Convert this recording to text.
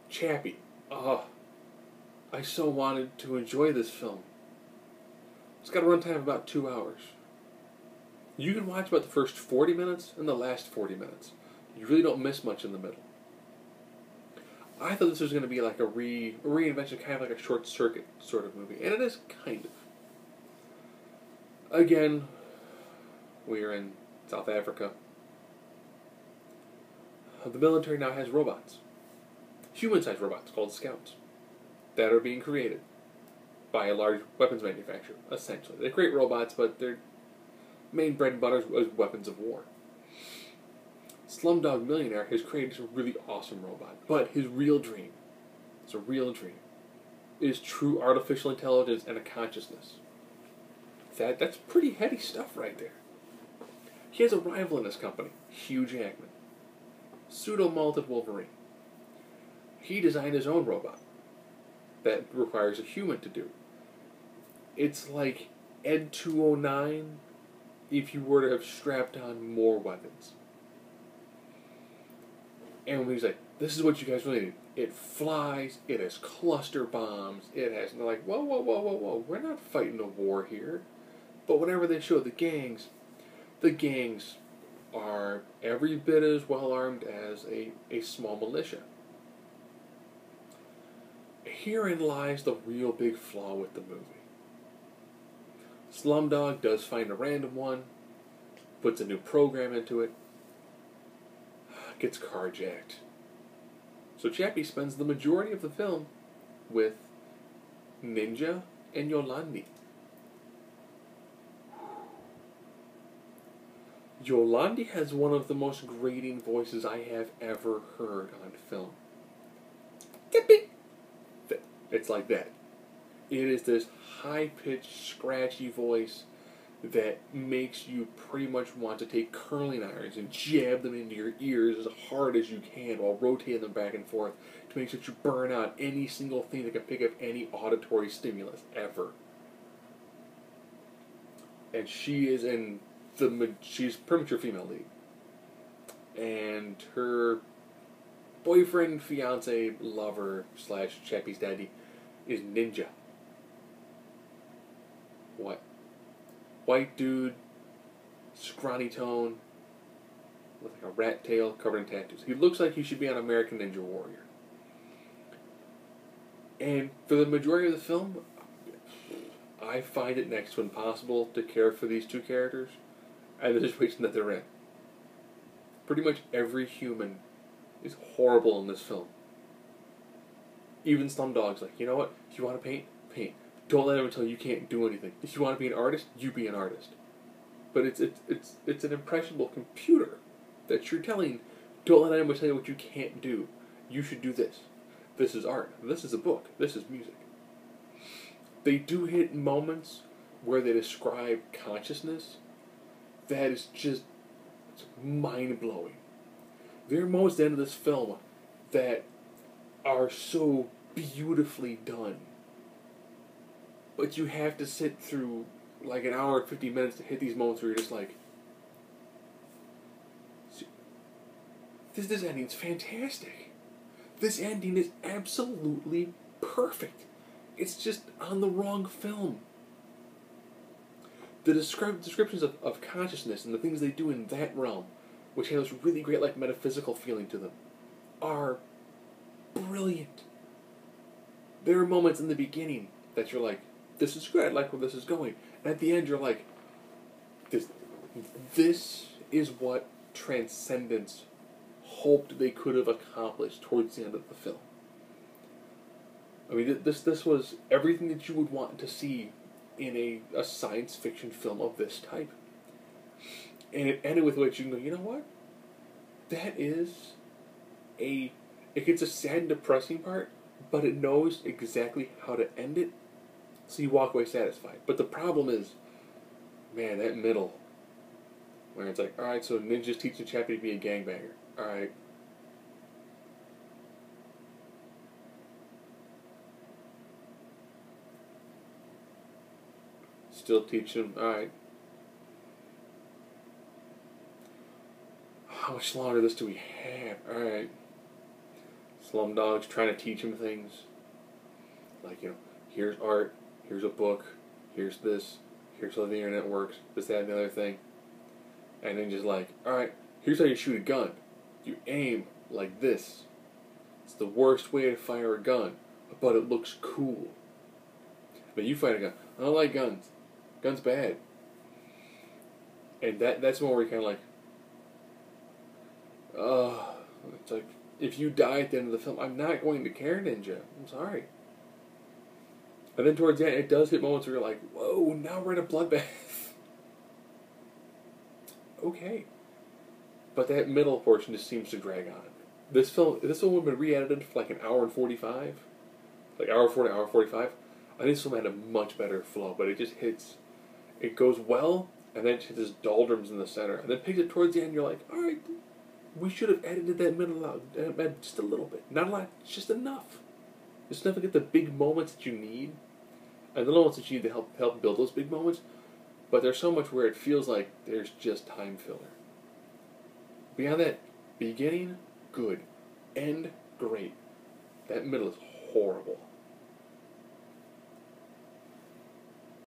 Chappie. Oh, I so wanted to enjoy this film. It's got a runtime of about 2 hours. You can watch about the first 40 minutes and the last 40 minutes. You really don't miss much in the middle. I thought this was going to be like a reinvention, kind of like a short circuit sort of movie, and it is kind of. Again, we are in South Africa. The military now has robots. Human-sized robots called scouts that are being created by a large weapons manufacturer, essentially. They create robots, but their main bread and butter is weapons of war. Slumdog Millionaire has created a really awesome robot, but his real dream, it's a real dream, is true artificial intelligence and a consciousness. That's pretty heady stuff right there. He has a rival in his company, Hugh Jackman, pseudo-malted Wolverine. He designed his own robot that requires a human to do. It's like Ed 209 if you were to have strapped on more weapons. And when he's like, this is what you guys really need. It flies, it has cluster bombs, it has, and they're like, whoa, whoa, whoa, whoa, whoa, we're not fighting a war here. But whenever they show the gangs are every bit as well armed as a small militia. Herein lies the real big flaw with the movie. Slumdog does find a random one, puts a new program into it, gets carjacked. So Chappie spends the majority of the film with Ninja and Yolandi. Yolandi has one of the most grating voices I have ever heard on film. Chappie! It's like that. It is this high-pitched, scratchy voice that makes you pretty much want to take curling irons and jab them into your ears as hard as you can while rotating them back and forth to make sure that you burn out any single thing that can pick up any auditory stimulus ever. And she is in she's pretty much your female lead. And her boyfriend, fiance, lover, / Chappie's daddy is Ninja. What? White dude, scrawny tone, with like a rat tail covered in tattoos. He looks like he should be on American Ninja Warrior. And for the majority of the film, I find it next to impossible to care for these two characters and the situation that they're in. Pretty much every human is horrible in this film. Even Slumdog's like, you know what? If you want to paint, paint. Don't let him tell you can't do anything. If you want to be an artist, you be an artist. But it's an impressionable computer that you're telling, don't let anyone tell you what you can't do. You should do this. This is art. This is a book. This is music. They do hit moments where they describe consciousness that is just mind-blowing. There are moments at the end of this film that are so beautifully done. But you have to sit through like an hour and 50 minutes to hit these moments where you're just like, this ending's fantastic. This ending is absolutely perfect. It's just on the wrong film. The descriptions of consciousness and the things they do in that realm, which has this really great like metaphysical feeling to them, are brilliant. There are moments in the beginning that you're like, this is good, I like where this is going. And at the end you're like, this is what Transcendence hoped they could have accomplished towards the end of the film. I mean, this was everything that you would want to see in a science fiction film of this type. And it ended with which you can go, you know what? That is it gets a sad and depressing part, but it knows exactly how to end it, so you walk away satisfied. But the problem is, man, that middle, where it's like, alright, so Ninja's teaching Chappie to be a gangbanger. Alright. Still teaching him, alright. How much longer of this do we have? Alright. Slumdog's trying to teach him things. Like, here's art, here's a book, here's this, here's how the internet works, this, that, and the other thing. And then just like, alright, here's how you shoot a gun. You aim like this. It's the worst way to fire a gun, but it looks cool. But you fight a gun. I don't like guns. Guns bad. And that's one where you're kind of like, it's like, if you die at the end of the film, I'm not going to care, Ninja. I'm sorry. And then towards the end, it does hit moments where you're like, whoa, now we're in a bloodbath. Okay. But that middle portion just seems to drag on. This film would have been re-edited for like an hour and 45. Like hour 40, hour 45. I think this film had a much better flow, but it just hits, it goes well, and then it hits this doldrums in the center, and then picks it towards the end, you're like, alright, we should have edited that middle out, just a little bit. Not a lot, just enough. Just enough to get the big moments that you need, and the moments that you need to help build those big moments, but there's so much where it feels like there's just time filler. Beyond that, beginning, good. End, great. That middle is horrible.